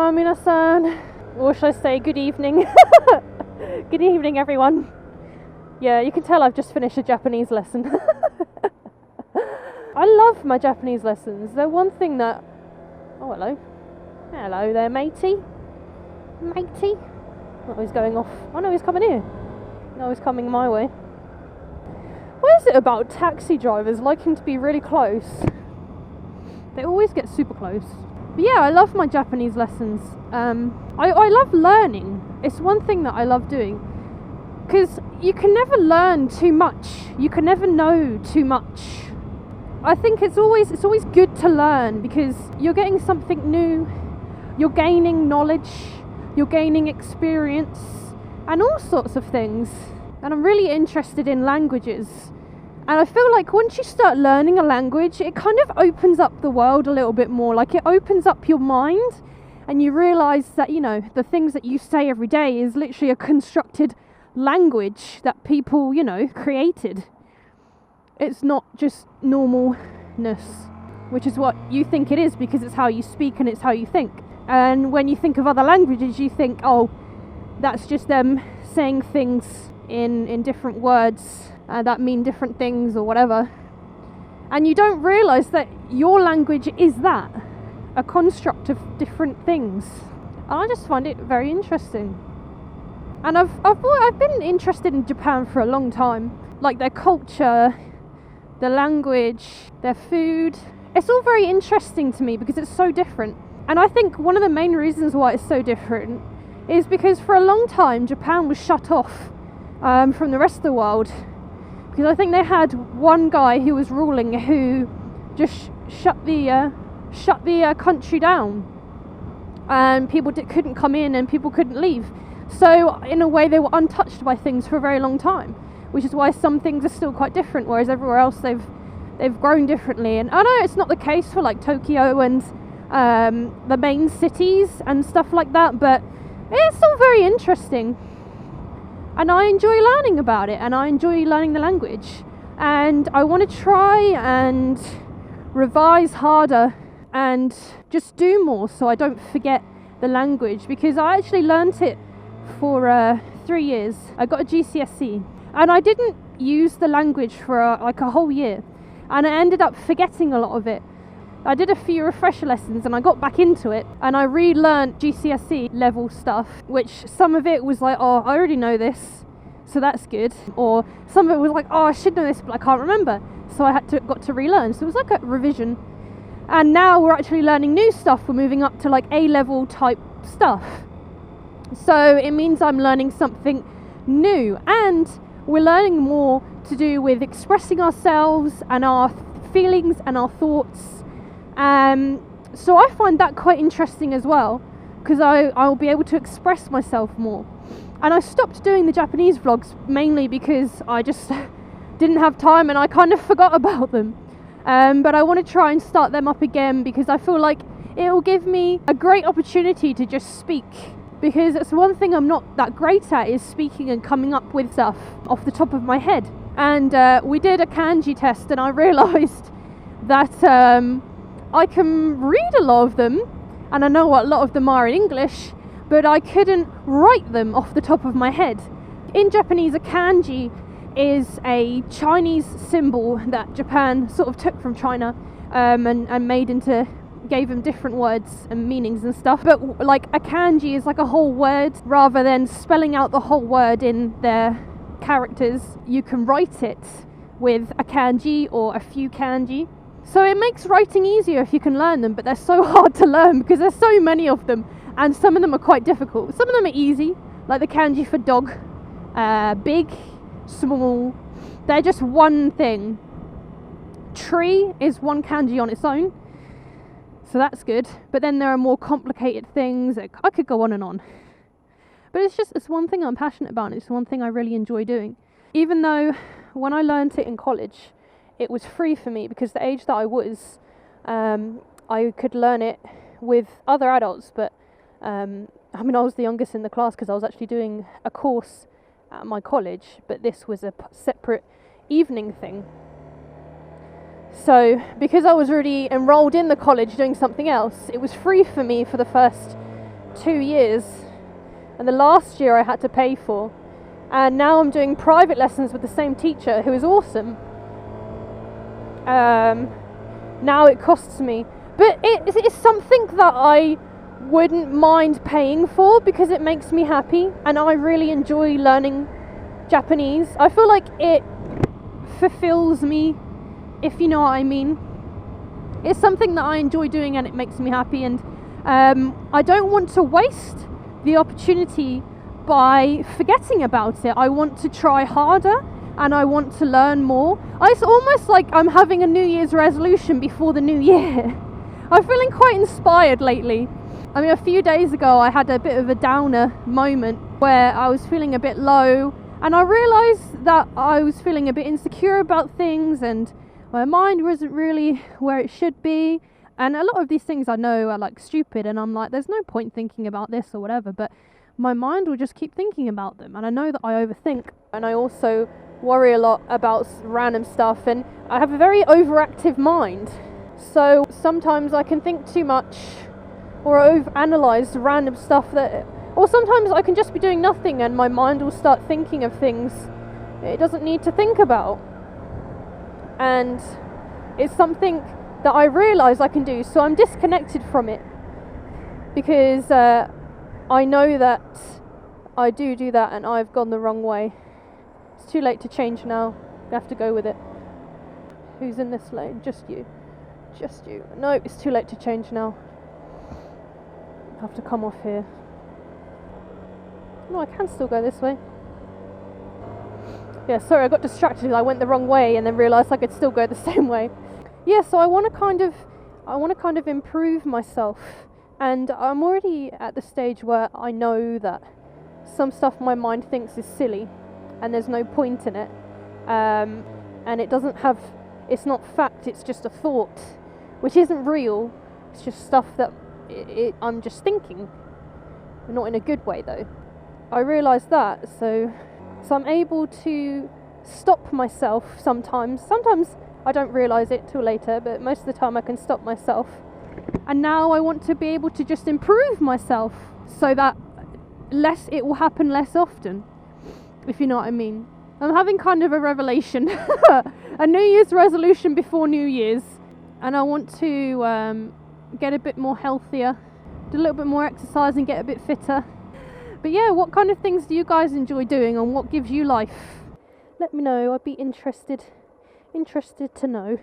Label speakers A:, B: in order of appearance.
A: Konnichiwa minasan. Or should I say good evening? Good evening, everyone. Yeah, you can tell I've just finished a Japanese lesson. I love my Japanese lessons. They're one thing that... Oh, hello. Hello there, matey. Matey. Oh, he's going off. Oh no, he's coming here. No, he's coming my way. What is it about taxi drivers liking to be really close? They always get super close. But yeah, I love my Japanese lessons. I love learning. It's one thing that I love doing. Because you can never learn too much. You can never know too much. I think it's always good to learn because you're getting something new. You're gaining knowledge. You're gaining experience. And all sorts of things. And I'm really interested in languages. And I feel like once you start learning a language, it kind of opens up the world a little bit more. Like it opens up your mind and you realise that, you know, the things that you say every day is literally a constructed language that people, you know, created. It's not just normalness, which is what you think it is because it's how you speak and it's how you think. And when you think of other languages, you think, oh, that's just them saying things in different words that mean different things or whatever. And you don't realise that your language is that, a construct of different things. And I just find it very interesting. And I've been interested in Japan for a long time. Like their culture, their language, their food. It's all very interesting to me because it's so different. And I think one of the main reasons why it's so different is because for a long time Japan was shut off from the rest of the world. Because I think they had one guy who was ruling who just shut the country down. And people couldn't come in and people couldn't leave. So in a way they were untouched by things for a very long time, which is why some things are still quite different, whereas everywhere else they've grown differently. And I know it's not the case for like Tokyo and the main cities and stuff like that, but it's all very interesting. And I enjoy learning about it, and I enjoy learning the language. And I want to try and revise harder and just do more so I don't forget the language, because I actually learnt it for 3 years. I got a GCSE and I didn't use the language for like a whole year, and I ended up forgetting a lot of it. I did a few refresher lessons and I got back into it and I relearnt GCSE level stuff, which some of it was like, oh, I already know this, so that's good. Or some of it was like, oh, I should know this, but I can't remember. So I got to relearn. So it was like a revision. And now we're actually learning new stuff. We're moving up to like A-level type stuff. So it means I'm learning something new. And we're learning more to do with expressing ourselves and our feelings and our thoughts. So I find that quite interesting as well, because I'll be able to express myself more. And I stopped doing the Japanese vlogs mainly because I just didn't have time and I kind of forgot about them. But I want to try and start them up again because I feel like it will give me a great opportunity to just speak. Because it's one thing I'm not that great at, is speaking and coming up with stuff off the top of my head. And we did a kanji test and I realised that I can read a lot of them, and I know what a lot of them are in English, but I couldn't write them off the top of my head. In Japanese, a kanji is a Chinese symbol that Japan sort of took from China and made into, gave them different words and meanings and stuff. But like a kanji is like a whole word, rather than spelling out the whole word in their characters. You can write it with a kanji or a few kanji. So it makes writing easier if you can learn them, but they're so hard to learn because there's so many of them, and some of them are quite difficult. Some of them are easy, like the kanji for dog, big, small, they're just one thing. Tree is one kanji on its own, so that's good, but then there are more complicated things. I could go on and on, but it's one thing I'm passionate about, and it's one thing I really enjoy doing. Even though when I learned it in college, it was free for me because the age that I was, I could learn it with other adults, but I was the youngest in the class because I was actually doing a course at my college, but this was a separate evening thing. So because I was already enrolled in the college doing something else, it was free for me for the first 2 years, and the last year I had to pay for, and now I'm doing private lessons with the same teacher who is awesome. Now it costs me, but it's something that I wouldn't mind paying for because it makes me happy, and I really enjoy learning Japanese. I feel like it fulfills me, if you know what I mean. It's something that I enjoy doing and it makes me happy, and I don't want to waste the opportunity by forgetting about it. I want to try harder and I want to learn more. It's almost like I'm having a New Year's resolution before the new year. I'm feeling quite inspired lately. I mean, a few days ago I had a bit of a downer moment where I was feeling a bit low, and I realised that I was feeling a bit insecure about things and my mind wasn't really where it should be. And a lot of these things I know are like stupid, and I'm like, there's no point thinking about this or whatever, but my mind will just keep thinking about them, and I know that I overthink, and I also worry a lot about random stuff, and I have a very overactive mind, so sometimes I can think too much or overanalyze random stuff or sometimes I can just be doing nothing and my mind will start thinking of things it doesn't need to think about, and it's something that I realise I can do, so I'm disconnected from it because I know that I do that and I've gone the wrong way. It's too late to change now. I have to go with it. Who's in this lane? Just you. Just you. No, it's too late to change now. I have to come off here. No, I can still go this way. Yeah, sorry, I got distracted. I went the wrong way and then realised I could still go the same way. Yeah, so I want to kind of improve myself. And I'm already at the stage where I know that some stuff my mind thinks is silly and there's no point in it. And it's not fact, it's just a thought, which isn't real. It's just stuff that I'm just thinking. Not in a good way though. I realise that, so I'm able to stop myself sometimes. Sometimes I don't realise it till later, but most of the time I can stop myself. And now I want to be able to just improve myself so that it will happen less often, if you know what I mean. I'm having kind of a revelation, a New Year's resolution before New Year's, and I want to get a bit more healthier, do a little bit more exercise and get a bit fitter. But yeah, what kind of things do you guys enjoy doing and what gives you life? Let me know, I'd be interested to know.